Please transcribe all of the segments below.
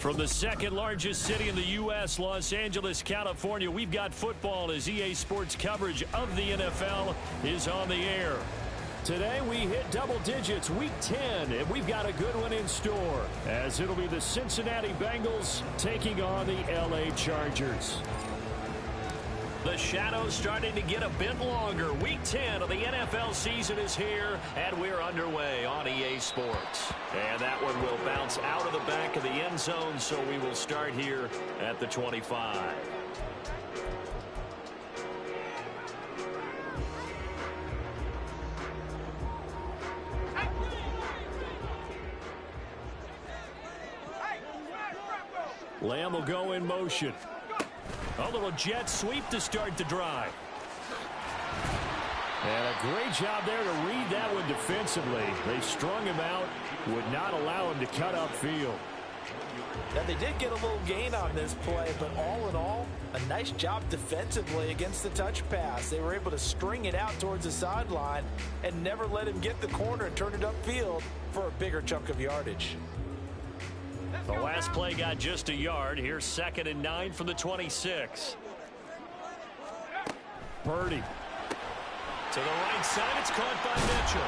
From the second largest city in the U.S., Los Angeles, California, we've got football as EA Sports coverage of the NFL is on the air. Today we hit double digits, week 10, and we've got a good one in store, as it'll be the Cincinnati Bengals taking on the L.A. Chargers. The shadow's starting to get a bit longer. Week 10 of the NFL season is here, and we're underway on EA Sports. And that one will bounce out of the back of the end zone, so we will start here at the 25. Lamb will go in motion. A little jet sweep to start the drive. And a great job there to read that one defensively. They strung him out, would not allow him to cut upfield. Now, they did get a little gain on this play, but all in all, a nice job defensively against the touch pass. They were able to string it out towards the sideline and never let him get the corner and turn it upfield for a bigger chunk of yardage. The last play got just a yard. Here's 2nd and 9 from the 26. Purdy. To the right side, it's caught by Mitchell.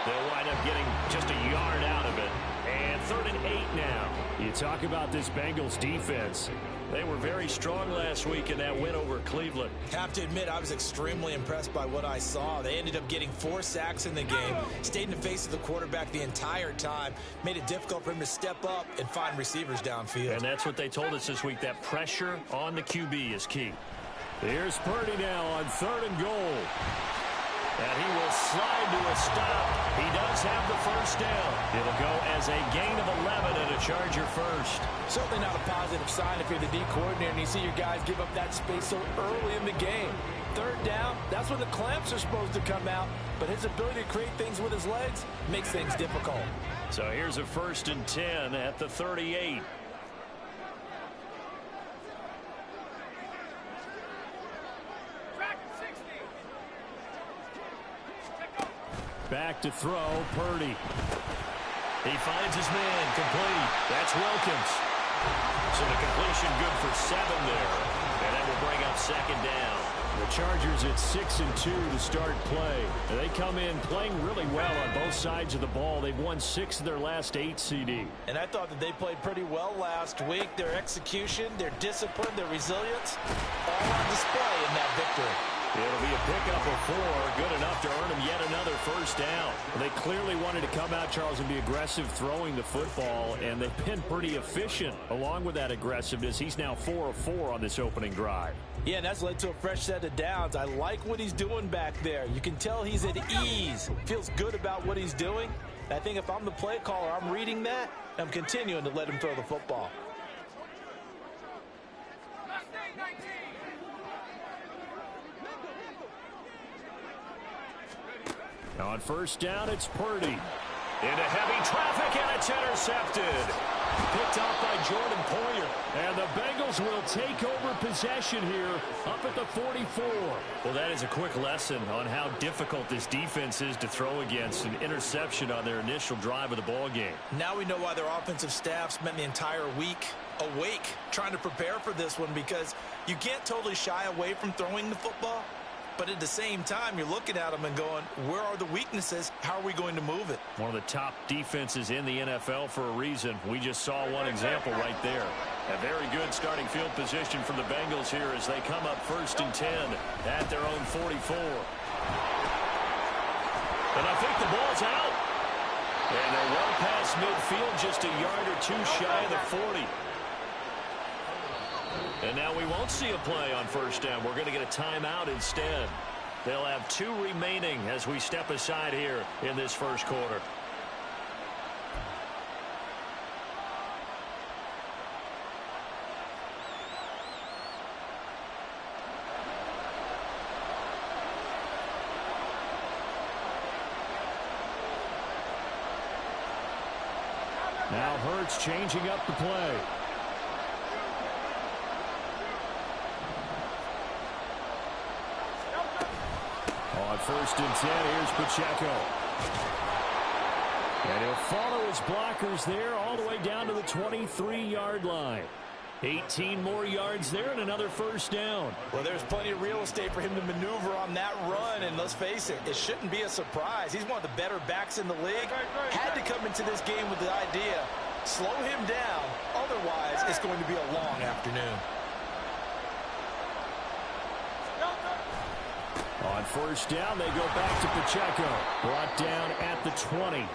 They'll wind up getting just a yard out of it. And 3rd and 8 now. You talk about this Bengals defense. They were very strong last week in that win over Cleveland. Have to admit, I was extremely impressed by what I saw. They ended up getting 4 sacks in the game, stayed in the face of the quarterback the entire time, made it difficult for him to step up and find receivers downfield. And that's what they told us this week, that pressure on the QB is key. Here's Purdy now on 3rd and goal. And he will slide to a stop. He does have the first down. It'll go as a gain of 11 and a Charger first. Certainly not a positive sign if you're the D coordinator and you see your guys give up that space so early in the game. 3rd down, that's when the clamps are supposed to come out. But his ability to create things with his legs makes things difficult. So here's a 1st and 10 at the 38. Back to throw, Purdy. He finds his man, complete. That's Wilkins. So the completion good for 7 there. And that will bring up 2nd down. The Chargers at 6 and 2 to start play. They come in playing really well on both sides of the ball. They've won 6 of their last 8 CD. And I thought that they played pretty well last week. Their execution, their discipline, their resilience, all on display in that victory. It'll be a pickup of 4, good enough to earn him yet another first down. They clearly wanted to come out, Charles, and be aggressive throwing the football, and they've been pretty efficient along with that aggressiveness. He's now 4 of 4 on this opening drive. Yeah, and that's led to a fresh set of downs. I like what he's doing back there. You can tell he's at ease, feels good about what he's doing. I think if I'm the play caller, I'm reading that, I'm continuing to let him throw the football. On 1st down, it's Purdy. Into heavy traffic, and it's intercepted. Picked off by Jordan Poyer. And the Bengals will take over possession here up at the 44. Well, that is a quick lesson on how difficult this defense is to throw against. An interception on their initial drive of the ball game. Now we know why their offensive staff spent the entire week awake trying to prepare for this one, because you can't totally shy away from throwing the football. But at the same time, you're looking at them and going, where are the weaknesses? How are we going to move it? One of the top defenses in the NFL for a reason. We just saw one example right there. A very good starting field position from the Bengals here as they come up 1st and 10 at their own 44. And I think the ball's out. And they're well past midfield, just a yard or 2 shy of the 40. And now we won't see a play on 1st down. We're going to get a timeout instead. They'll have 2 remaining as we step aside here in this first quarter. Now Hurts changing up the play. On 1st and 10, here's Pacheco. And he'll follow his blockers there all the way down to the 23-yard line. 18 more yards there and another first down. Well, there's plenty of real estate for him to maneuver on that run, and let's face it, it shouldn't be a surprise. He's one of the better backs in the league. Had to come into this game with the idea, slow him down, otherwise it's going to be a long afternoon. On first down, they go back to Pacheco. Brought down at the 20.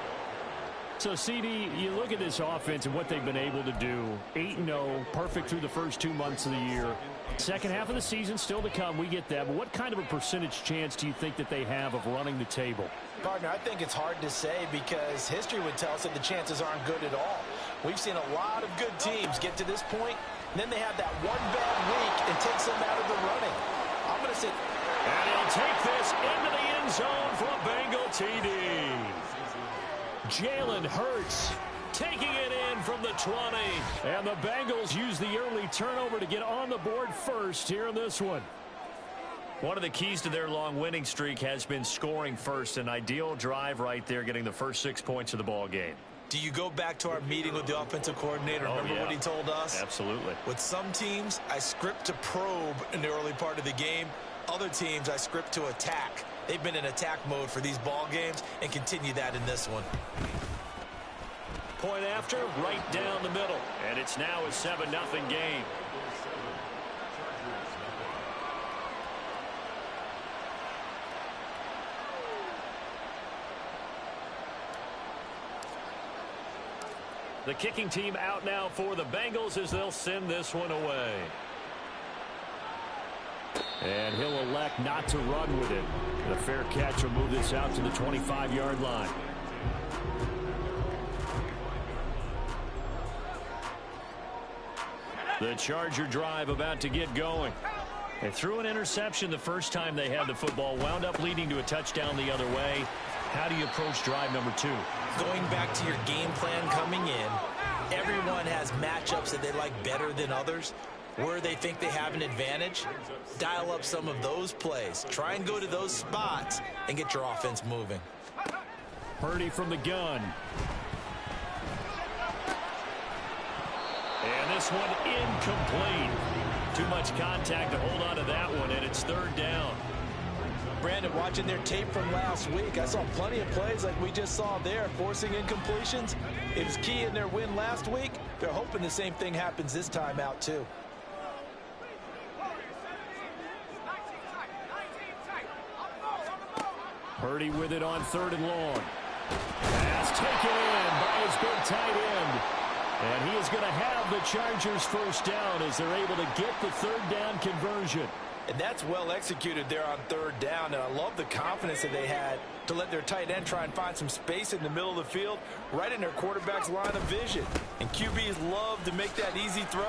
So, CD, you look at this offense and what they've been able to do. 8-0, perfect through the first 2 months of the year. Second half of the season still to come. We get that. But what kind of a percentage chance do you think that they have of running the table? Partner, I think it's hard to say because history would tell us that the chances aren't good at all. We've seen a lot of good teams get to this point, and then they have that one bad week and takes them out of the running. I'm going to say... And he'll take this into the end zone for a Bengal TD. Jalen Hurts taking it in from the 20. And the Bengals use the early turnover to get on the board first here in this one. One of the keys to their long winning streak has been scoring first. An ideal drive right there, getting the first 6 points of the ball game. Do you go back to our meeting with the offensive coordinator? Remember what he told us? Absolutely. With some teams, I script to probe in the early part of the game. Other teams, I script to attack. They've been in attack mode for these ball games and continue that in this one. Point after, right down the middle. And it's now a 7-0 game. The kicking team out now for the Bengals as they'll send this one away. And he'll elect not to run with it. The fair catch will move this out to the 25-yard line. The Charger drive about to get going. They threw an interception the first time they had the football, wound up leading to a touchdown the other way. How do you approach drive number 2? Going back to your game plan coming in, everyone has matchups that they like better than others. Where they think they have an advantage, dial up some of those plays. Try and go to those spots and get your offense moving. Purdy from the gun. And this one incomplete. Too much contact to hold on to that one, and it's third down. Brandon, watching their tape from last week, I saw plenty of plays like we just saw there, forcing incompletions. It was key in their win last week. They're hoping the same thing happens this time out, too. Purdy with it on 3rd and long. Pass taken in by his big tight end. And he is going to have the Chargers first down as they're able to get the 3rd down conversion. And that's well executed there on 3rd down. And I love the confidence that they had to let their tight end try and find some space in the middle of the field, right in their quarterback's line of vision. And QBs love to make that easy throw,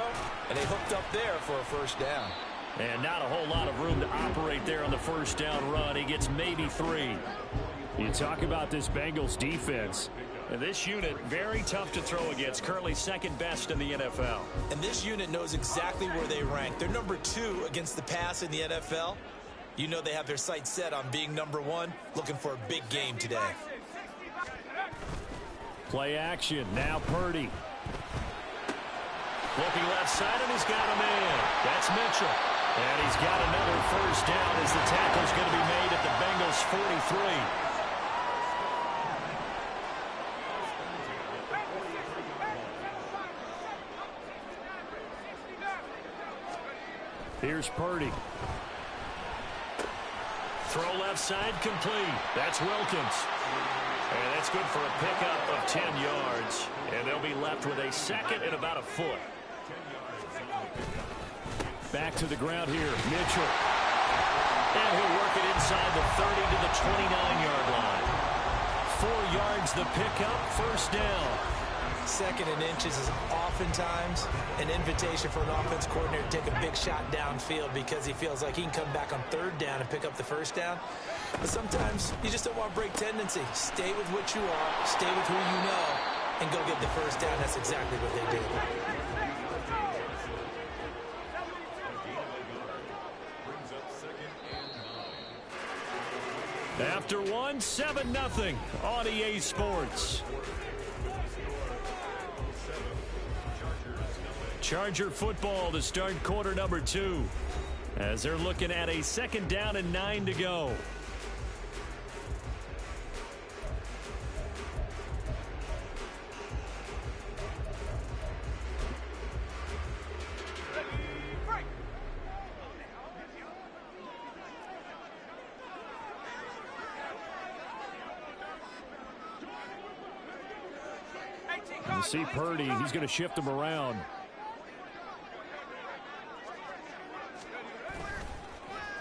and they hooked up there for a first down. And not a whole lot of room to operate there on the first down run. He gets maybe 3. You talk about this Bengals defense. And this unit, very tough to throw against. Currently 2nd best in the NFL. And this unit knows exactly where they rank. They're number 2 against the pass in the NFL. You know they have their sights set on being number 1, looking for a big game today. Play action. Now Purdy. Looking left side, and he's got a man. That's Mitchell. And he's got another first down as the tackle's going to be made at the Bengals 43. Here's Purdy. Throw left side complete. That's Wilkins. And that's good for a pickup of 10 yards. And they'll be left with a 2nd and about a foot. Back to the ground here, Mitchell. And he'll work it inside the 30 to the 29-yard line. 4 yards the pickup, first down. 2nd and inches is oftentimes an invitation for an offense coordinator to take a big shot downfield because he feels like he can come back on 3rd down and pick up the first down. But sometimes you just don't want to break tendency. Stay with what you are, stay with who you know, and go get the first down. That's exactly what they did. After one, 7-0 on EA Sports. Charger football to start quarter number 2. As they're looking at a 2nd down and 9 to go. You see Purdy, he's going to shift him around.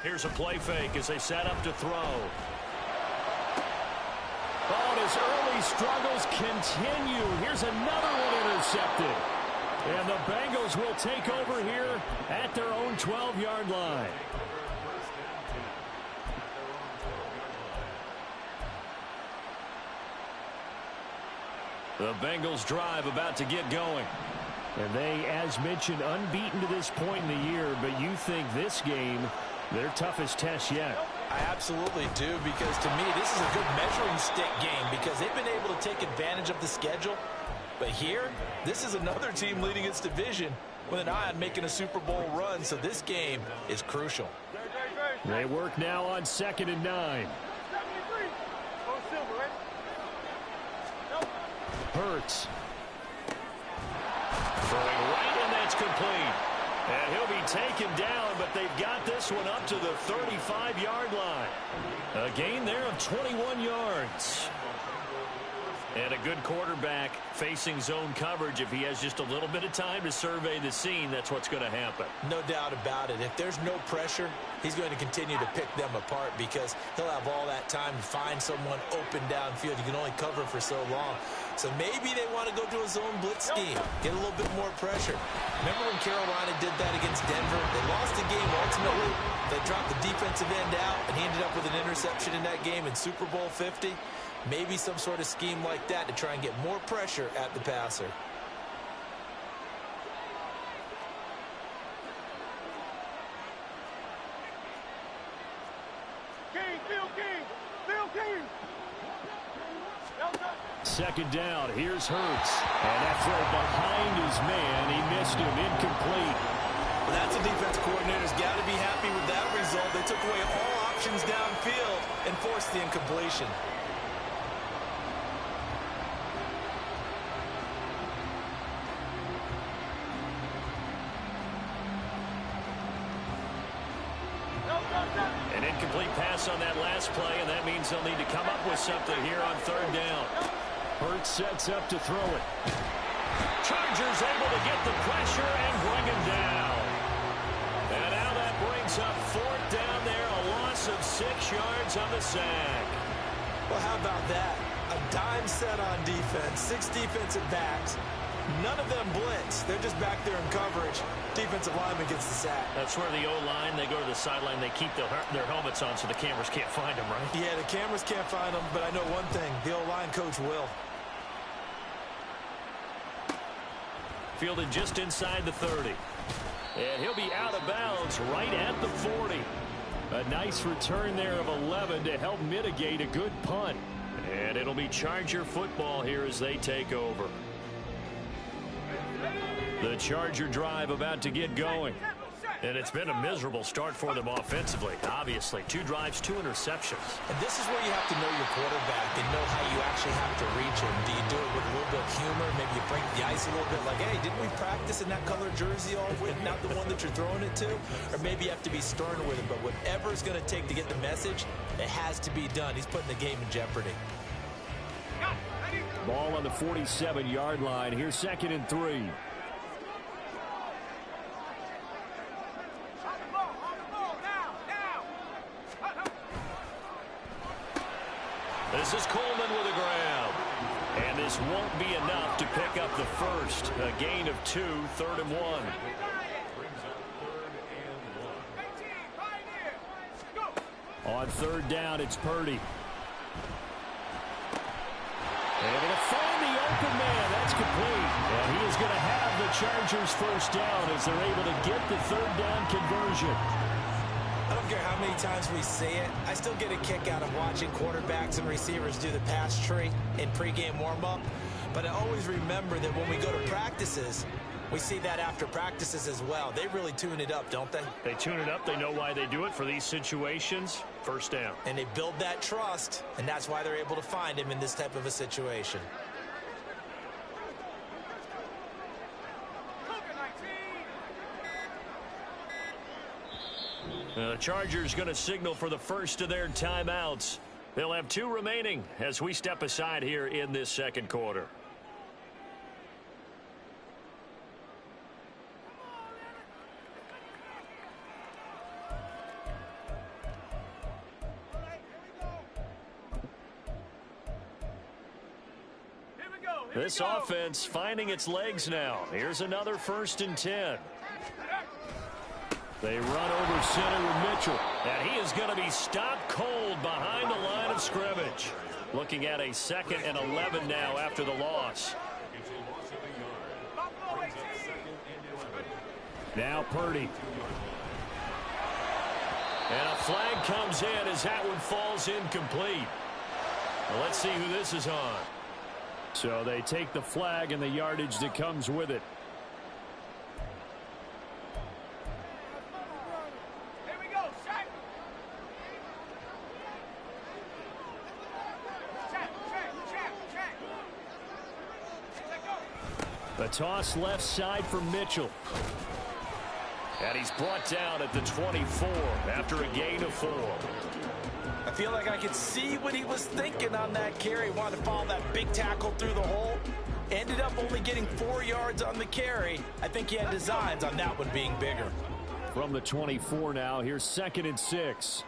Here's a play fake as they set up to throw. Oh, and his early struggles continue. Here's another one intercepted. And the Bengals will take over here at their own 12-yard line. The Bengals drive about to get going. And they, as mentioned, unbeaten to this point in the year, but you think this game, their toughest test yet. I absolutely do, because to me, this is a good measuring stick game because they've been able to take advantage of the schedule. But here, this is another team leading its division with an eye on making a Super Bowl run, so this game is crucial. They work now on 2nd and 9. Hurts. Throwing right, and that's complete. And he'll be taken down, but they've got this one up to the 35-yard line. A gain there of 21 yards. And a good quarterback facing zone coverage. If he has just a little bit of time to survey the scene, that's what's going to happen. No doubt about it. If there's no pressure, he's going to continue to pick them apart because he'll have all that time to find someone open downfield. You can only cover for so long. So maybe they want to go to a zone blitz scheme, get a little bit more pressure. Remember when Carolina did that against Denver? They lost the game ultimately. They dropped the defensive end out, and he ended up with an interception in that game in Super Bowl 50. Maybe some sort of scheme like that to try and get more pressure at the passer. Second down, here's Hurts. And that throw behind his man, he missed him, incomplete. Well, that's a defense coordinator's got to be happy with that result. They took away all options downfield and forced the incompletion. An incomplete pass on that last play, and that means they'll need to come up with something here on 3rd down. Hurts sets up to throw it. Chargers able to get the pressure and bring him down. And now that brings up 4th down there, a loss of 6 yards on the sack. Well, how about that? A dime set on defense, 6 defensive backs. None of them blitz. They're just back there in coverage. Defensive lineman gets the sack. That's where the O-line, they go to the sideline, they keep their helmets on so the cameras can't find them, right? Yeah, the cameras can't find them, but I know one thing. The O-line coach will. Fielded just inside the 30. And he'll be out of bounds right at the 40. A nice return there of 11 to help mitigate a good punt. And it'll be Charger football here as they take over. The Charger drive about to get going. And it's been a miserable start for them offensively, obviously. 2 drives, 2 interceptions. And this is where you have to know your quarterback and know how you actually have to reach him. Do you do it with a little bit of humor? Maybe you break the ice a little bit like, hey, didn't we practice in that color jersey all week, not the one that you're throwing it to? Or maybe you have to be stern with him. But whatever it's going to take to get the message, it has to be done. He's putting the game in jeopardy. Ball on the 47-yard line. Here's 2nd and 3. This is Coleman with a grab. And this won't be enough to pick up the first. A gain of 2, 3rd and 1. On 3rd down, it's Purdy. Able to find the open man. That's complete. And he is going to have the Chargers first down as they're able to get the 3rd down conversion. A don't care how many times we see it, I still get a kick out of watching quarterbacks and receivers do the pass tree in pregame warm-up. But I always remember that when we go to practices, we see that after practices as well. They really tune it up, don't they? They tune it up. They know why they do it for these situations. First down. And they build that trust, and that's why they're able to find him in this type of a situation. The Chargers going to signal for the first of their timeouts. They'll have 2 remaining as we step aside here in this second quarter. This offense finding its legs now. Here's another 1st and 10. They run over center with Mitchell. And he is going to be stopped cold behind the line of scrimmage. Looking at a 2nd and 11 now after the loss. Now Purdy. And a flag comes in as that one falls incomplete. Well, let's see who this is on. So they take the flag and the yardage that comes with it. The toss left side for Mitchell. And he's brought down at the 24 after a gain of 4. I feel like I could see what he was thinking on that carry. Wanted to follow that big tackle through the hole. Ended up only getting 4 yards on the carry. I think he had designs on that one being bigger. From the 24 now, here's 2nd and 6.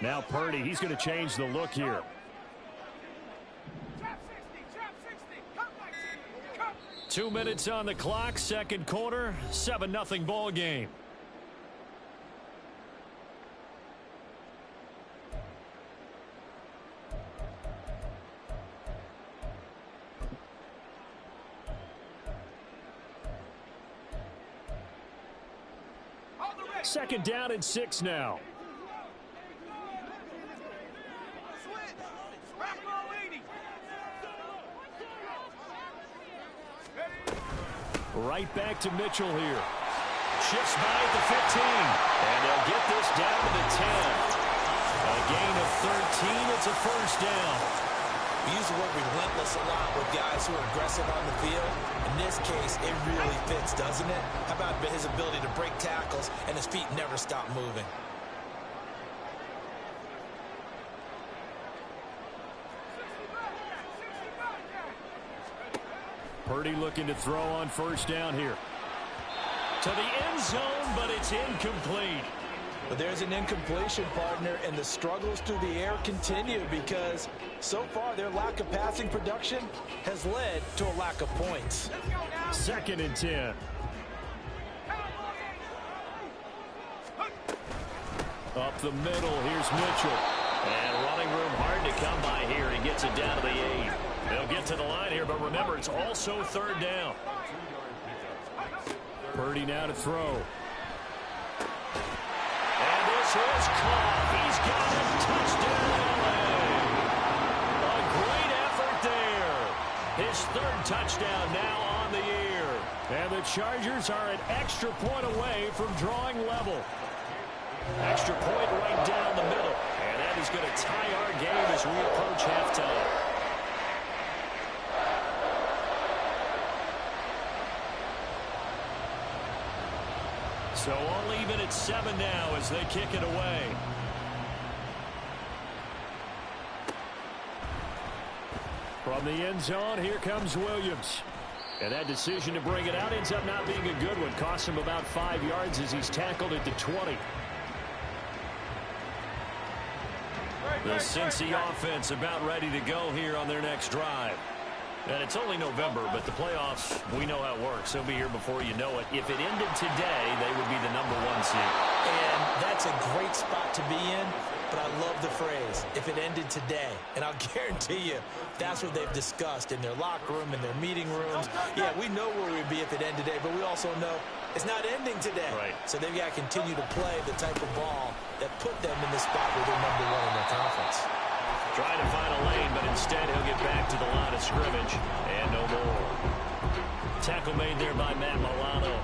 Now Purdy, he's going to change the look here. Two minutes on the clock, second quarter, 7-0 ball game. Second down and 6 now. Right back to Mitchell here. Shifts by at the 15. And they'll get this down to the 10. A gain of 13. It's a first down. We use the word relentless a lot with guys who are aggressive on the field. In this case, it really fits, doesn't it? How about his ability to break tackles and his feet never stop moving? Purdy looking to throw on first down here. To the end zone, but it's incomplete. But there's an incompletion, partner, and the struggles through the air continue because so far their lack of passing production has led to a lack of points. 2nd and 10. Up the middle, here's Mitchell. And running room hard to come by here. He gets it down to the 8. They'll get to the line here, but remember, it's also 3rd down. Purdy now to throw. And this is caught. He's got a touchdown, LA. A great effort there. His 3rd touchdown now on the year. And the Chargers are an extra point away from drawing level. Extra point right down the middle. And that is going to tie our game as we approach halftime. So all even at 7 now as they kick it away. From the end zone, here comes Williams. And that decision to bring it out ends up not being a good one. Costs him about 5 yards as he's tackled at the 20. The Cincy offense about ready to go here on their next drive. And it's only November, but the playoffs, we know how it works. They'll be here before you know it. If it ended today, they would be the #1 seed. And that's a great spot to be in, but I love the phrase, if it ended today. And I'll guarantee you, that's what they've discussed in their locker room, in their meeting rooms. Yeah, we know where we'd be if it ended today, but we also know it's not ending today. Right. So they've got to continue to play the type of ball that put them in the spot where they're #1 in their conference. Trying to find a lane, but instead he'll get back to the line of scrimmage. And no more. Tackle made there by Matt Milano.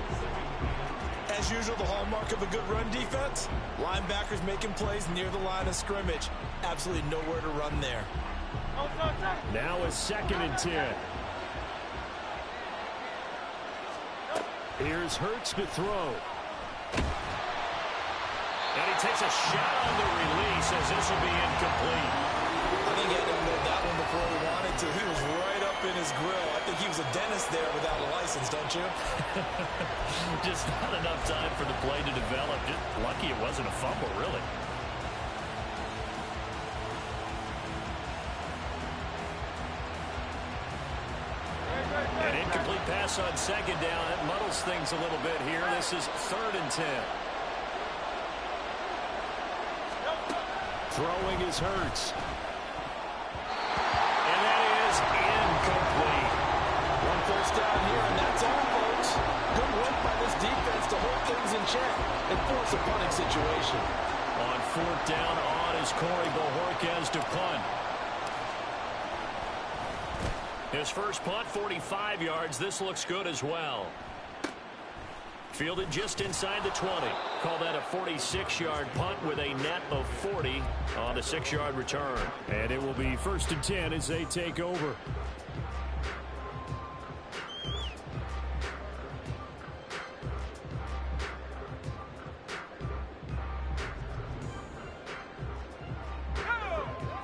As usual, the hallmark of a good run defense, linebackers making plays near the line of scrimmage. Absolutely nowhere to run there. Now a 2nd and 10. Here's Hurts to throw. And he takes a shot on the release as this will be incomplete. I think he had to load that one before he wanted to. He was right up in his grill. I think he was a dentist there without a license, don't you? Just not enough time for the play to develop. Just lucky it wasn't a fumble, really. An incomplete pass on 2nd down. That muddles things a little bit here. This is 3rd and 10. Throwing is Hurts. And that is incomplete. One first down here, and that's all, folks. Good work by this defense to hold things in check and force a punting situation. On 4th down, on is Corey Bojorquez to punt. His first punt, 45 yards. This looks good as well. Fielded just inside the 20. Call that a 46-yard punt with a net of 40 on the 6-yard return. And it will be 1st and 10 as they take over.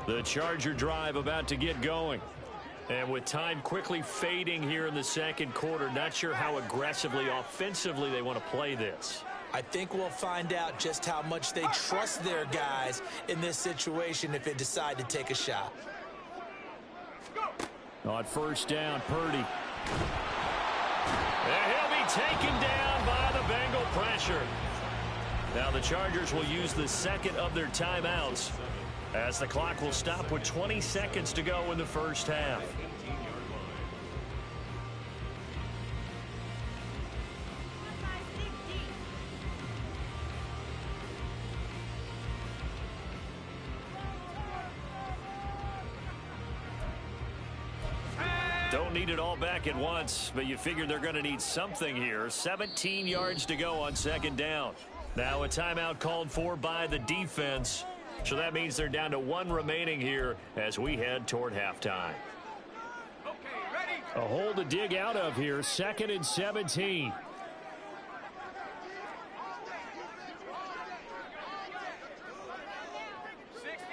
The Charger drive about to get going. And with time quickly fading here in the 2nd quarter, not sure how aggressively, offensively they want to play this. I think we'll find out just how much they trust their guys in this situation if they decide to take a shot. On 1st down, Purdy. And he'll be taken down by the Bengal pressure. Now the Chargers will use the 2nd of their timeouts as the clock will stop with 20 seconds to go in the 1st half. Don't need it all back at once, but you figure they're going to need something here. 17 yards to go on 2nd down. Now a timeout called for by the defense. So that means they're down to 1 remaining here as we head toward halftime. A hole to dig out of here. 2nd and 17.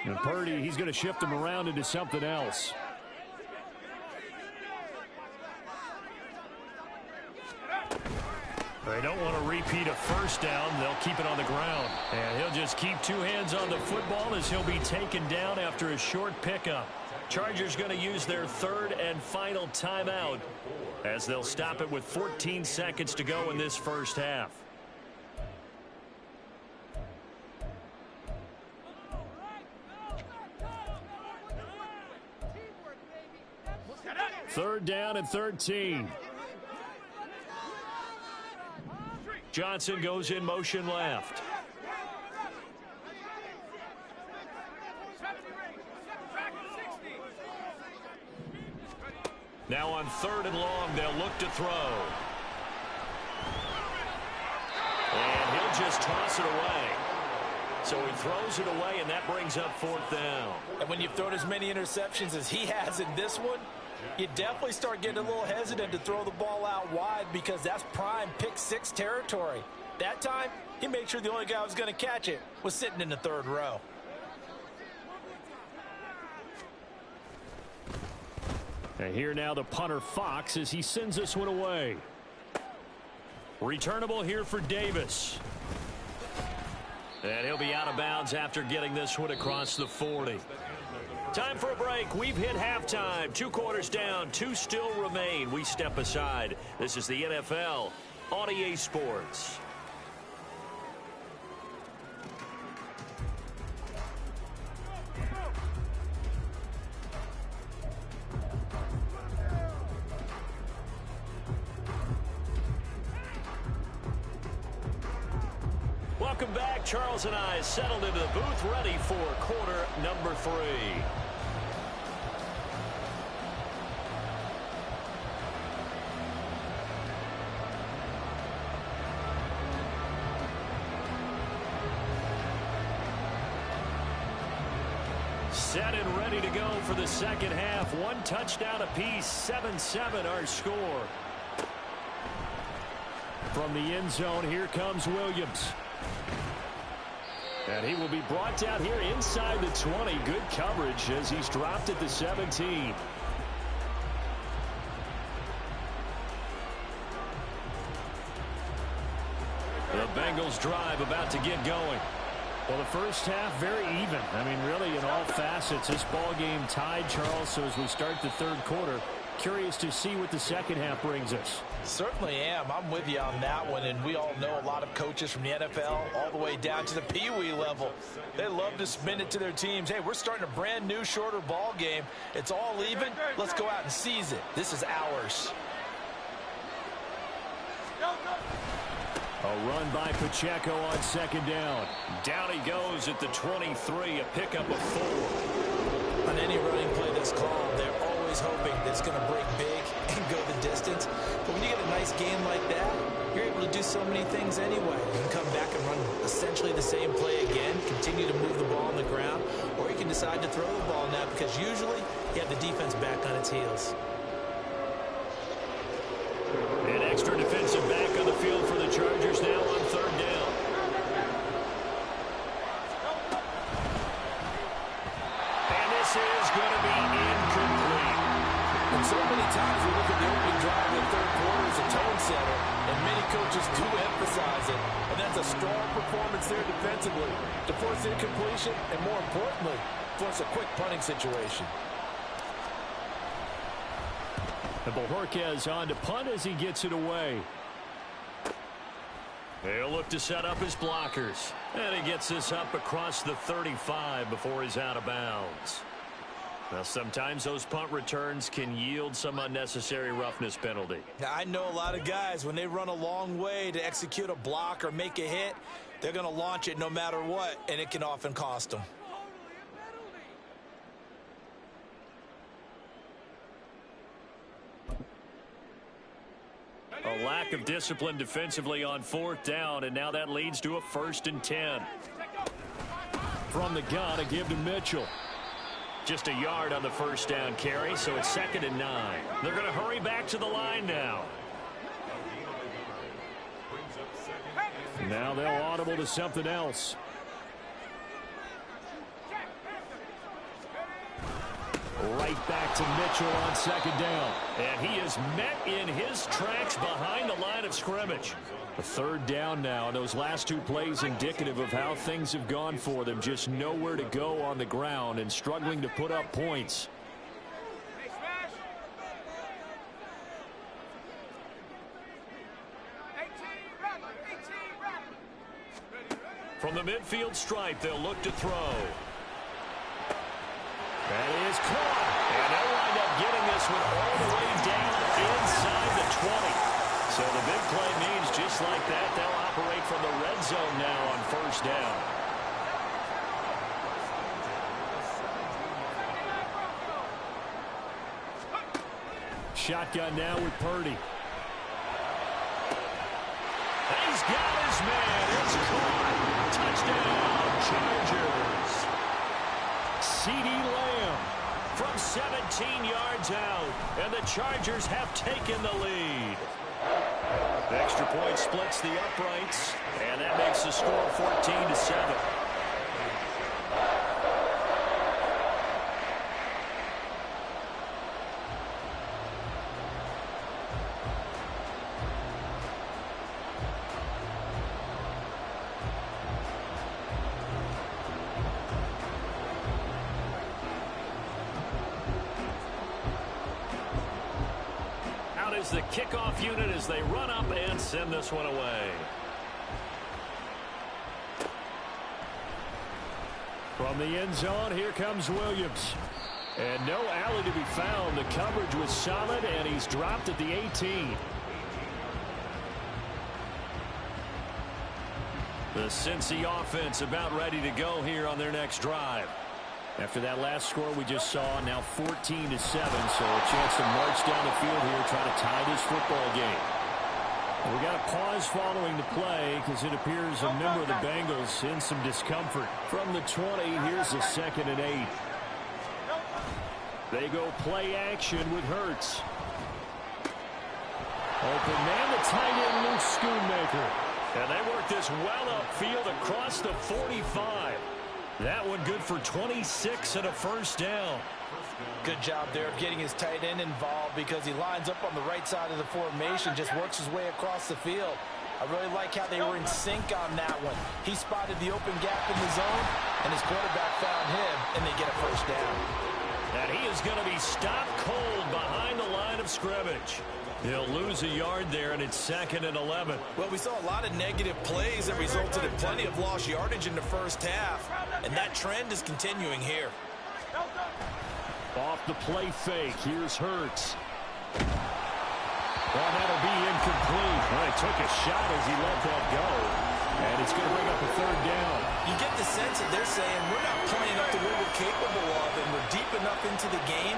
And Purdy, he's going to shift them around into something else. They don't want to repeat a 1st down. They'll keep it on the ground. And he'll just keep 2 hands on the football as he'll be taken down after a short pickup. Chargers going to use their 3rd and final timeout as they'll stop it with 14 seconds to go in this 1st half. Third down and 13. Johnson goes in motion left. Now on 3rd and long, they'll look to throw. And he'll just toss it away. So he throws it away, and that brings up 4th down. And when you've thrown as many interceptions as he has in this one, you definitely start getting a little hesitant to throw the ball out wide because that's prime pick 6 territory. That time, he made sure the only guy who was going to catch it was sitting in the 3rd row. And here now the punter Fox as he sends this one away. Returnable here for Davis. And he'll be out of bounds after getting this one across the 40. Time for a break. We've hit halftime. 2 quarters down. 2 still remain. We step aside. This is the NFL on EA Sports. Welcome back. Charles and I settled into the booth, ready for quarter number 3. Set and ready to go for the second half. 1 touchdown apiece, 7-7 our score. From the end zone, here comes Williams. And he will be brought down here inside the 20. Good coverage as he's dropped at the 17. The Bengals drive about to get going. Well, the first half, very even. I mean, really, in all facets, this ball game tied, Charles. So as we start the third quarter, curious to see what the second half brings us. Certainly am. I'm with you on that one, and we all know a lot of coaches from the NFL all the way down to the Pee-wee level. They love to spin it to their teams. Hey, we're starting a brand new, shorter ball game. It's all even. Let's go out and seize it. This is ours. A run by Pacheco on second down. Down he goes at the 23, a pickup of 4. On any running play that's called, they're always hoping that it's going to break big and go the distance. But when you get a nice game like that, you're able to do so many things anyway. You can come back and run essentially the same play again, continue to move the ball on the ground, or you can decide to throw the ball now because usually you have the defense back on its heels. An extra defensive back on the field for the Chargers now on third down. And this is going to be incomplete. And so many times we look at the opening drive in the third quarter as a tone setter, and many coaches do emphasize it. And that's a strong performance there defensively to force incompletion and, more importantly, force a quick punting situation. And Bojorquez on to punt as he gets it away. They'll look to set up his blockers. And he gets this up across the 35 before he's out of bounds. Now, sometimes those punt returns can yield some unnecessary roughness penalty. Now, I know a lot of guys, when they run a long way to execute a block or make a hit, they're going to launch it no matter what, and it can often cost them. A lack of discipline defensively on fourth down, and now that leads to a 1st and 10. From the gun, a give to Mitchell. Just a yard on the first down carry, so it's 2nd and 9. They're going to hurry back to the line now. Now they'll audible to something else. Right back to Mitchell on 2nd down. And he is met in his tracks behind the line of scrimmage. A 3rd down now, and those last 2 plays indicative of how things have gone for them. Just nowhere to go on the ground and struggling to put up points. From the midfield stripe, they'll look to throw. That is caught. And they'll wind up getting this one all the way down inside the 20. So the big play means just like that, they'll operate from the red zone now on 1st down. Shotgun now with Purdy. He's got his man. It's caught. Touchdown, Chargers. CeeDee Lamb from 17 yards out, and the Chargers have taken the lead. The extra point splits the uprights, and that makes the score 14-7. is the kickoff unit as they run up and send this one away. From the end zone, here comes Williams. And no alley to be found. The coverage was solid, and he's dropped at the 18. The Cincy offense about ready to go here on their next drive. After that last score we just saw, now 14-7, so a chance to march down the field here, try to tie this football game. We got a pause following the play because it appears a member of the Bengals in some discomfort. From the 20, here's the 2nd and 8. They go play action with Hurts. Open man, the tight end, Luke Schoonmaker. And they work this well upfield across the 45. That one good for 26 and a first down. Good job there of getting his tight end involved because he lines up on the right side of the formation, just works his way across the field. I really like how they were in sync on that one. He spotted the open gap in the zone, and his quarterback found him, and they get a first down. And he is going to be stopped cold behind the line of scrimmage. He'll lose a yard there, and it's 2nd and 11. Well, we saw a lot of negative plays that resulted in plenty of lost yardage in the first half, and that trend is continuing here. Off the play fake, here's Hurts. Well, that'll be incomplete. Well, he took a shot as he let that go, and it's going to bring up a third down. You get the sense that they're saying we're not playing up to what we're capable of, and we're deep enough into the game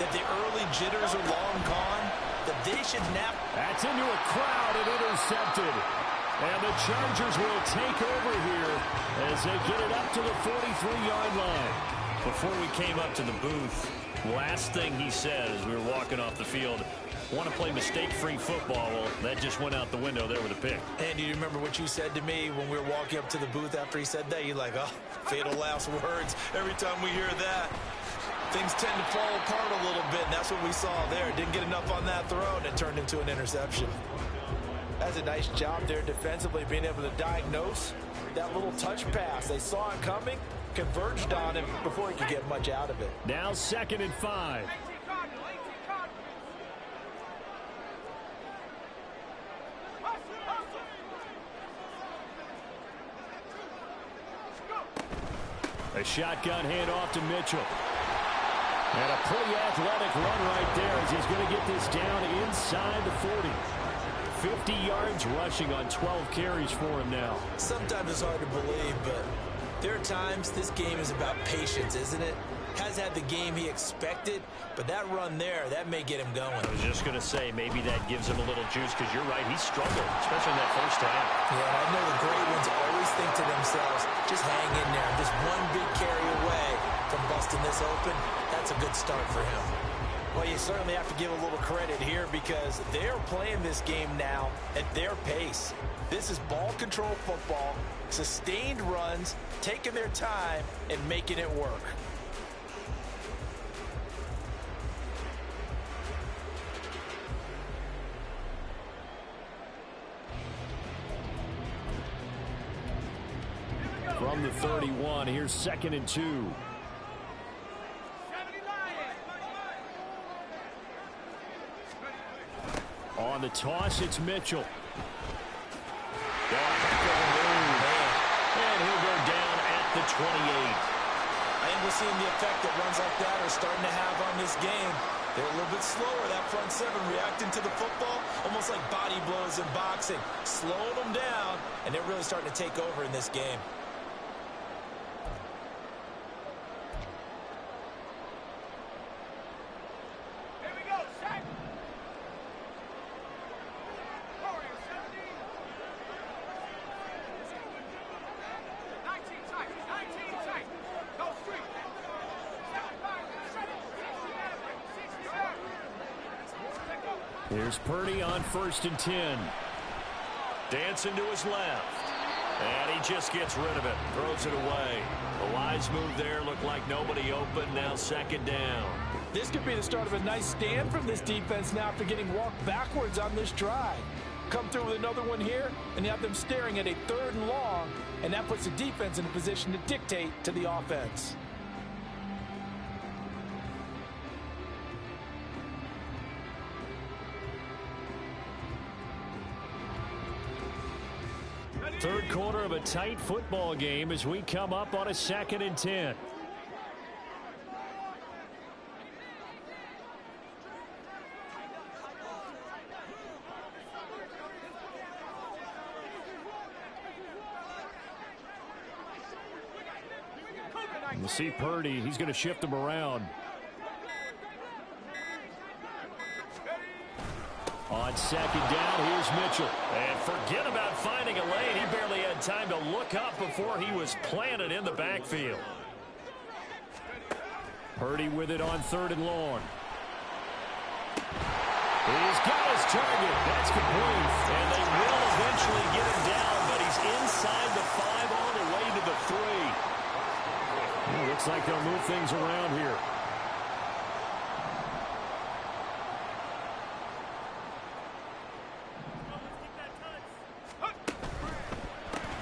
that the early jitters are long gone, that they should nap. That's into a crowd and intercepted. And the Chargers will take over here as they get it up to the 43-yard line. Before we came up to the booth, last thing he said as we were walking off the field, want to play mistake-free football. Well, that just went out the window there with a pick. And do you remember what you said to me when we were walking up to the booth after he said that? You're like, oh, fatal last words. Every time we hear that, things tend to fall apart a little bit, and that's what we saw there. Didn't get enough on that throw, and it turned into an interception. That's a nice job there defensively, being able to diagnose that little touch pass. They saw it coming, converged on him before he could get much out of it. Now 2nd and 5. A shotgun handoff to Mitchell. And a pretty athletic run right there as he's going to get this down inside the 40. 50 yards rushing on 12 carries for him now. Sometimes it's hard to believe, but there are times this game is about patience, isn't it? Has had the game he expected, but that run there, that may get him going. I was just going to say, maybe that gives him a little juice, because you're right, he struggled, especially in that first half. Yeah, I know the great ones always think to themselves, just hang in there. Just one big carry away from busting this open. That's a good start for him. Well, you certainly have to give a little credit here because they're playing this game now at their pace. This is ball control football, sustained runs, taking their time and making it work. From the 31, here's 2nd and 2. On the toss, it's Mitchell. And he'll go down at the 28. I think we're seeing the effect that runs like that are starting to have on this game. They're a little bit slower, that front seven, reacting to the football, almost like body blows in boxing. Slowing them down, and they're really starting to take over in this game. Here's Purdy on 1st and 10. Dancing to his left. And he just gets rid of it. Throws it away. The wise move there. Looked like nobody open. Now 2nd down. This could be the start of a nice stand from this defense now after getting walked backwards on this drive. Come through with another one here, and you have them staring at a 3rd and long, and that puts the defense in a position to dictate to the offense. Third quarter of a tight football game as we come up on a 2nd and 10. You see Purdy, he's going to shift them around. On 2nd down, here's Mitchell. And forget about finding a lane. He barely had time to look up before he was planted in the backfield. Purdy with it on 3rd and long. He's got his target. That's complete. And they will eventually get him down, but he's inside the 5 all the way to the 3. It looks like they'll move things around here.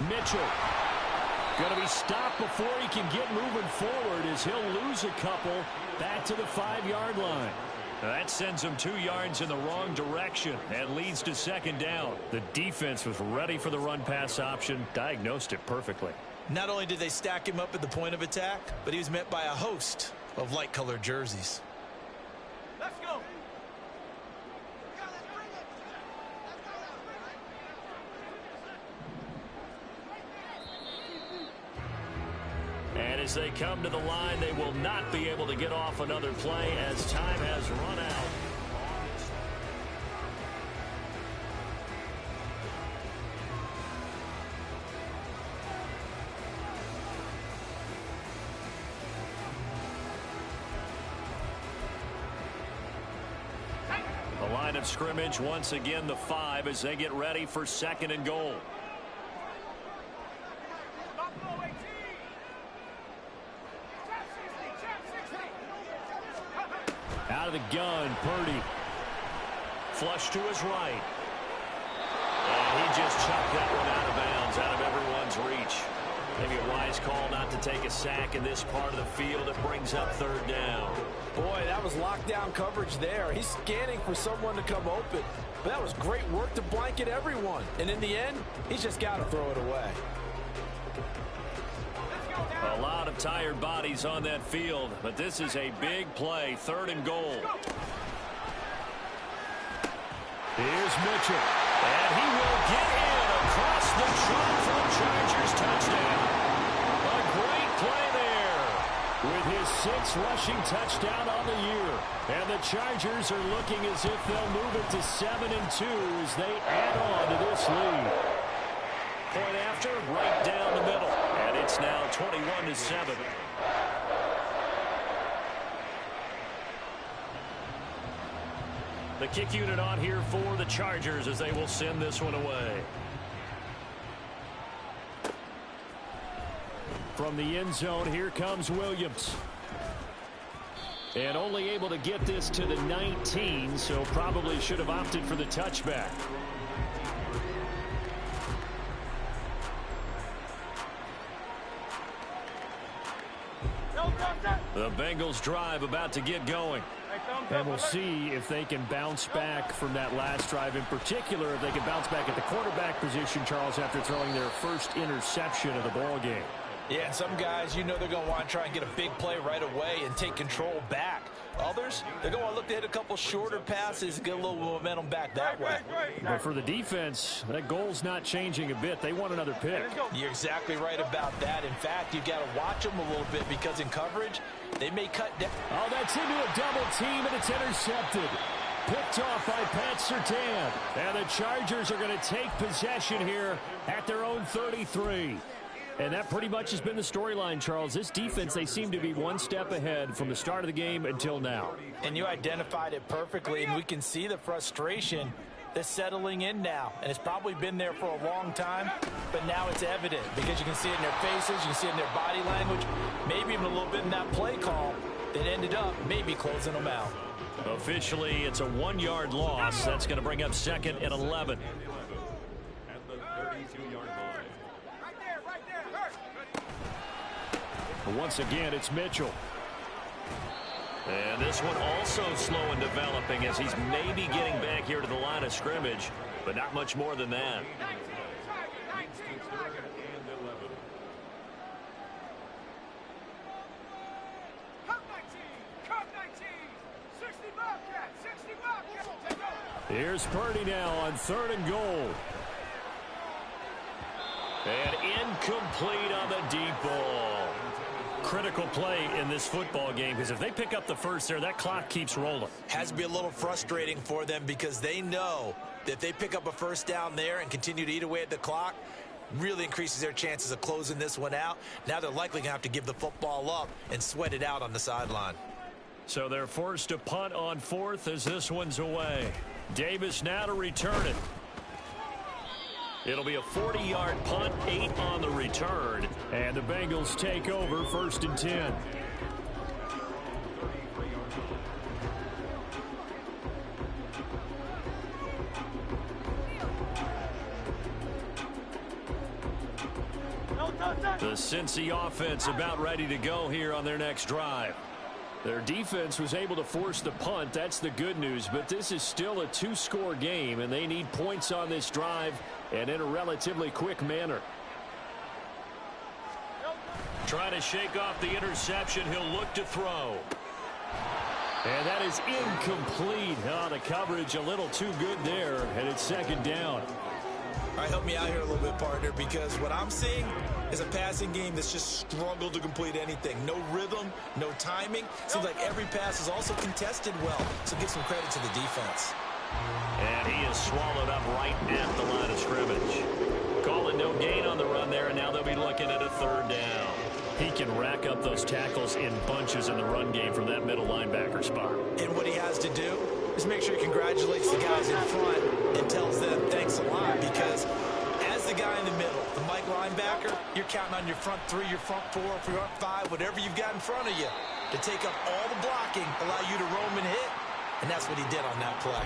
Mitchell going to be stopped before he can get moving forward as he'll lose a couple back to the 5-yard line. That sends him 2 yards in the wrong direction and leads to 2nd down. The defense was ready for the run-pass option, diagnosed it perfectly. Not only did they stack him up at the point of attack, but he was met by a host of light-colored jerseys. Let's go. And as they come to the line, they will not be able to get off another play as time has run out. The line of scrimmage once again the 5 as they get ready for 2nd and goal. Out of the gun, Purdy. Flush to his right. And he just chucked that one out of bounds, out of everyone's reach. Maybe a wise call not to take a sack in this part of the field. It brings up 3rd down. Boy, that was lockdown coverage there. He's scanning for someone to come open. But that was great work to blanket everyone. And in the end, he's just got to throw it away. A lot of tired bodies on that field, but this is a big play. 3rd and goal. Here's Mitchell. And he will get in across the trunk for a Chargers touchdown. A great play there with his 6th rushing touchdown on the year. And the Chargers are looking as if they'll move it to 7-2 as they add on to this lead. Point after, right down the middle. And it's now 21-7. The kick unit on here for the Chargers as they will send this one away. From the end zone, here comes Williams. And only able to get this to the 19, so probably should have opted for the touchback. The Bengals drive about to get going. And we'll see if they can bounce back from that last drive. In particular, if they can bounce back at the quarterback position, Charles, after throwing their first interception of the ball game. Yeah, and some guys, you know they're going to want to try and get a big play right away and take control back. Others, they're going to look to hit a couple shorter passes and get a little momentum back that way. But for the defense, that goal's not changing a bit. They want another pick. You're exactly right about that. In fact, you've got to watch them a little bit because in coverage, they may cut down. Oh, that's into a double team, and it's intercepted. Picked off by Pat Surtain. And the Chargers are going to take possession here at their own 33. And that pretty much has been the storyline, Charles. This defense, they seem to be one step ahead from the start of the game until now. And you identified it perfectly, and we can see the frustration that's settling in now. And it's probably been there for a long time, but now it's evident because you can see it in their faces, you can see it in their body language, maybe even a little bit in that play call that ended up maybe closing them out. Officially, it's a 1-yard loss. That's going to bring up 2nd and 11. Once again, it's Mitchell. And this one also slow in developing as he's maybe getting back here to the line of scrimmage, but not much more than that. Here's Purdy now on 3rd and goal. And incomplete on the deep ball. Critical play in this football game, because if they pick up the first there, that clock keeps rolling. Has to be a little frustrating for them because they know that if they pick up a first down there and continue to eat away at the clock, really increases their chances of closing this one out. Now they're likely going to have to give the football up and sweat it out on the sideline. So they're forced to punt on 4th as this one's away. Davis now to return it. It'll be a 40-yard punt, 8 on the return. And the Bengals take over 1st and 10. The Cincy offense about ready to go here on their next drive. Their defense was able to force the punt. That's the good news. But this is still a 2-score game, and they need points on this drive and in a relatively quick manner. Trying to shake off the interception. He'll look to throw. And that is incomplete. Oh, the coverage a little too good there, and it's 2nd down. All right, help me out here a little bit, partner, because what I'm seeing is a passing game that's just struggled to complete anything. No rhythm, no timing. Seems like every pass is also contested well, so give some credit to the defense. And he is swallowed up right at the line of scrimmage. Calling no gain on the run there, and now they'll be looking at a 3rd down. He can rack up those tackles in bunches in the run game from that middle linebacker spot. And what he has to do is make sure he congratulates the guys in front and tells them thanks a lot, because as the guy in the middle, the Mike linebacker, you're counting on your front 3, your front 4, your front 5, whatever you've got in front of you to take up all the blocking, allow you to roam and hit, and that's what he did on that play.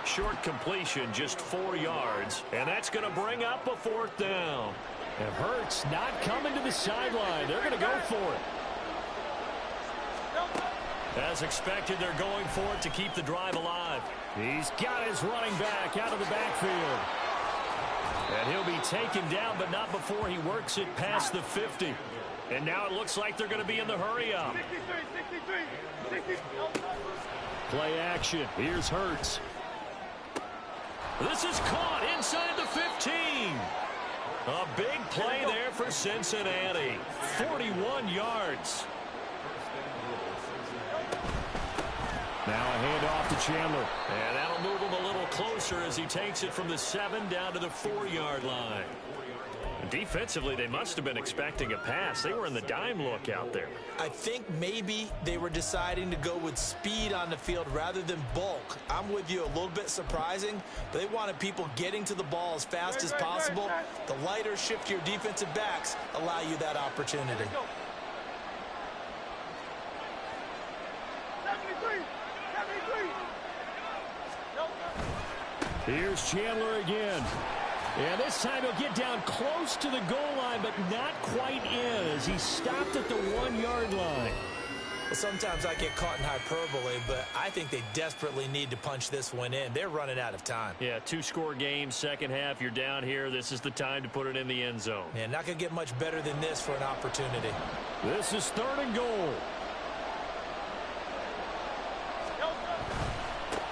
Short completion, just 4 yards, and that's going to bring up a 4th down. And Hurts not coming to the sideline. They're going to go for it. As expected, they're going for it to keep the drive alive. He's got his running back out of the backfield. And he'll be taken down, but not before he works it past the 50. And now it looks like they're going to be in the hurry-up. Play action. Here's Hurts. This is caught inside the 15. A big play there for Cincinnati. 41 yards. Now a handoff to Chandler. And that'll move him a little closer as he takes it from the 7 down to the 4-yard line. Defensively, they must have been expecting a pass. They were in the dime look out there. I think maybe they were deciding to go with speed on the field rather than bulk. I'm with you, a little bit surprising, but they wanted people getting to the ball as fast as possible. The lighter, shiftier defensive backs allow you that opportunity. Here's Chandler again. And this time he'll get down close to the goal line, but not quite in as he stopped at the 1-yard line. Well, sometimes I get caught in hyperbole, but I think they desperately need to punch this one in. They're running out of time. Yeah, 2-score game, second half, you're down here. This is the time to put it in the end zone. Man, not going to get much better than this for an opportunity. This is 3rd and goal.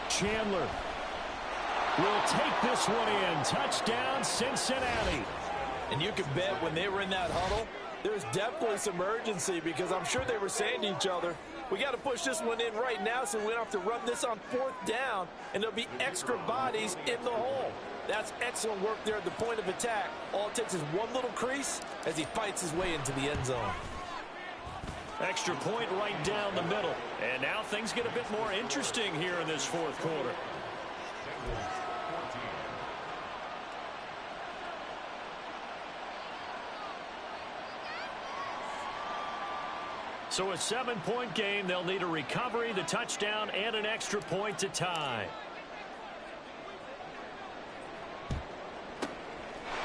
Chandler will take this one in. Touchdown, Cincinnati. And you can bet when they were in that huddle, there's definitely some urgency, because I'm sure they were saying to each other, we got to push this one in right now so we don't have to run this on 4th down, and there'll be extra bodies in the hole. That's excellent work there at the point of attack. All it takes is one little crease as he fights his way into the end zone. Extra point right down the middle. And now things get a bit more interesting here in this 4th quarter. So a 7-point game. They'll need a recovery, the touchdown, and an extra point to tie.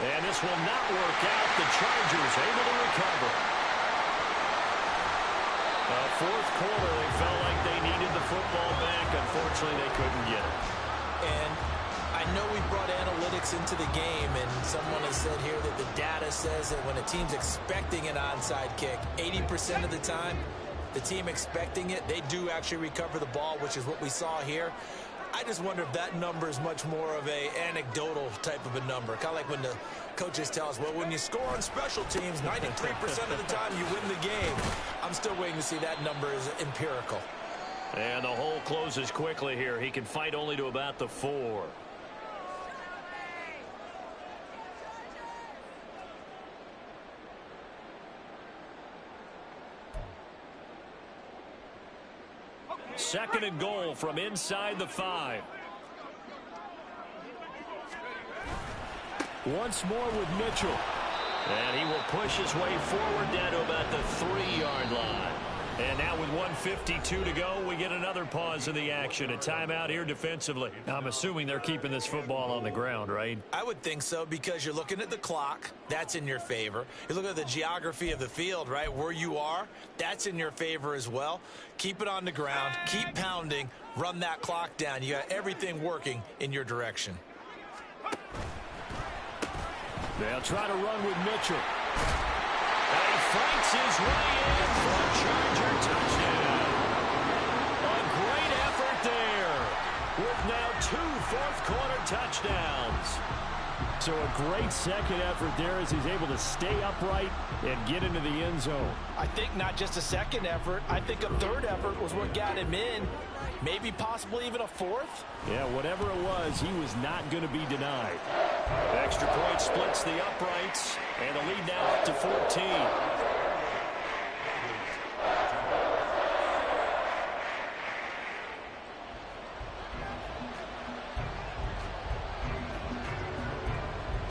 And this will not work out. The Chargers able to recover. 4th quarter, they felt like they needed the football back. Unfortunately, they couldn't get it. And I know we brought analytics into the game, and someone has said here that the data says that when a team's expecting an onside kick, 80% of the time, the team expecting it, they do actually recover the ball, which is what we saw here. I just wonder if that number is much more of a anecdotal type of a number. Kind of like when the coaches tell us, well, when you score on special teams, 93% of the time you win the game. I'm still waiting to see that number is empirical. And the hole closes quickly here. He can fight only to about the 4. Second and goal from inside the 5. Once more with Mitchell. And he will push his way forward down to about the 3-yard line. And now with 1:52 to go, we get another pause in the action. A timeout here defensively. I'm assuming they're keeping this football on the ground, right? I would think so, because you're looking at the clock. That's in your favor. You look at the geography of the field, right? Where you are, that's in your favor as well. Keep it on the ground. Keep pounding. Run that clock down. You got everything working in your direction. They'll try to run with Mitchell. And he fights his way in for a Charger touchdown. A great effort there with now 2 fourth-quarter touchdowns. So a great second effort there as he's able to stay upright and get into the end zone. I think not just a second effort. I think a third effort was what got him in. Maybe possibly even a fourth. Yeah, whatever it was, he was not going to be denied. Extra point splits the uprights, and the lead now up to 14.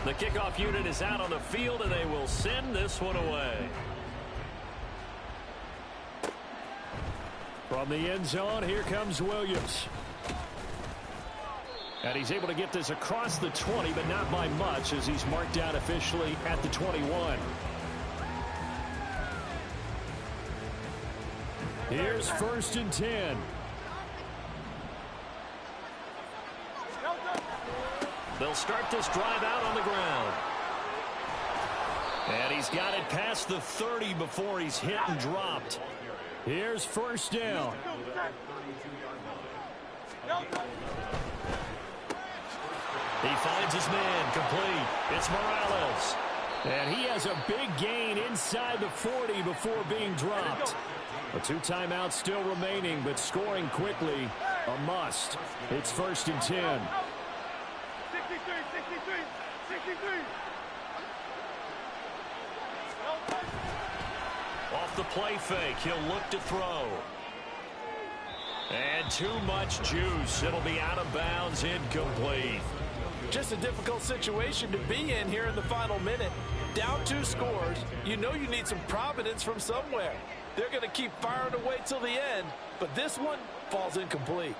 The kickoff unit is out on the field, and they will send this one away. From the end zone, here comes Williams. And he's able to get this across the 20, but not by much, as he's marked down officially at the 21. Here's 1st and 10. They'll start this drive out on the ground. And he's got it past the 30 before he's hit and dropped. Here's 1st down. He finds his man, complete. It's Morales. And he has a big gain inside the 40 before being dropped. A 2 timeouts still remaining, but scoring quickly, a must. It's 1st and 10. 63. Off the play fake, he'll look to throw. And too much juice. It'll be out of bounds, incomplete. Just a difficult situation to be in here in the final minute. Down 2 scores. You know you need some providence from somewhere. They're going to keep firing away till the end, but this one falls incomplete.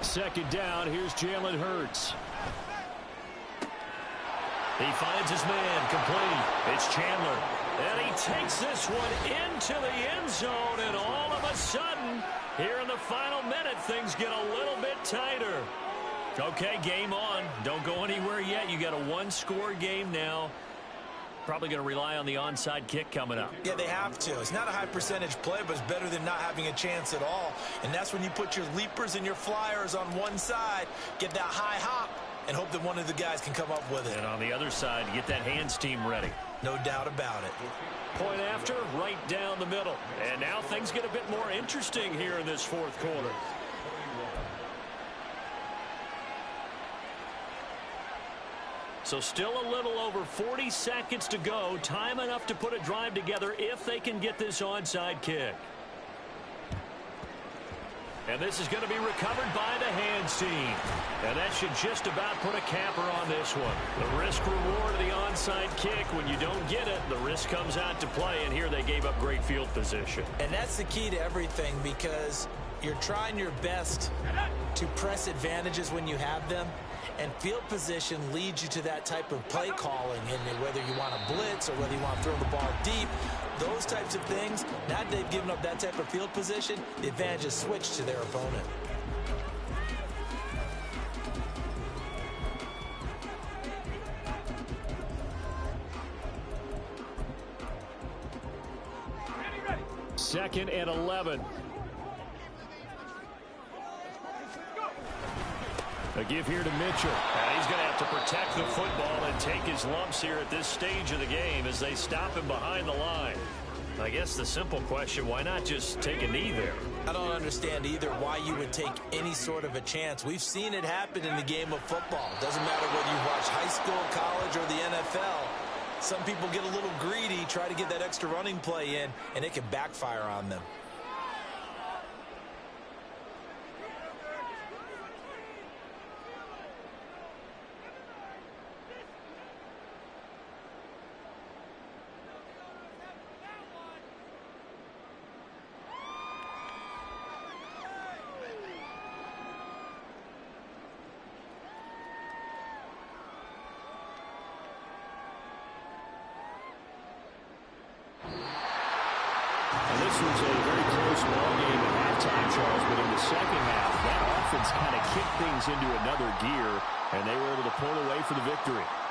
Second down, here's Jalen Hurts. He finds his man, complete. It's Chandler. And he takes this one into the end zone, and all of a sudden, here in the final minute, things get a little bit tighter. Okay, game on. Don't go anywhere yet. You got a 1-score game now. Probably going to rely on the onside kick coming up. Yeah, they have to. It's not a high percentage play, but it's better than not having a chance at all. And that's when you put your leapers and your flyers on one side, get that high hop, and hope that one of the guys can come up with it. And on the other side, get that hands team ready. No doubt about it. Point after, right down the middle. And now things get a bit more interesting here in this 4th quarter. So still a little over 40 seconds to go. Time enough to put a drive together if they can get this onside kick. And this is going to be recovered by the hands team. And that should just about put a capper on this one. The risk-reward of the onside kick, when you don't get it, the risk comes out to play. And here they gave up great field position. And that's the key to everything, because you're trying your best to press advantages when you have them. And field position leads you to that type of play calling, and whether you want to blitz or whether you want to throw the ball deep, those types of things. Now that they've given up that type of field position, the advantage is switched to their opponent. 2nd and 11. A give here to Mitchell. And he's going to have to protect the football and take his lumps here at this stage of the game as they stop him behind the line. I guess the simple question, why not just take a knee there? I don't understand either why you would take any sort of a chance. We've seen it happen in the game of football. Doesn't matter whether you watch high school, college, or the NFL. Some people get a little greedy, try to get that extra running play in, and it can backfire on them. This was a very close ball game at halftime, Charles, but in the second half, that offense kind of kicked things into another gear, and they were able to pull away for the victory.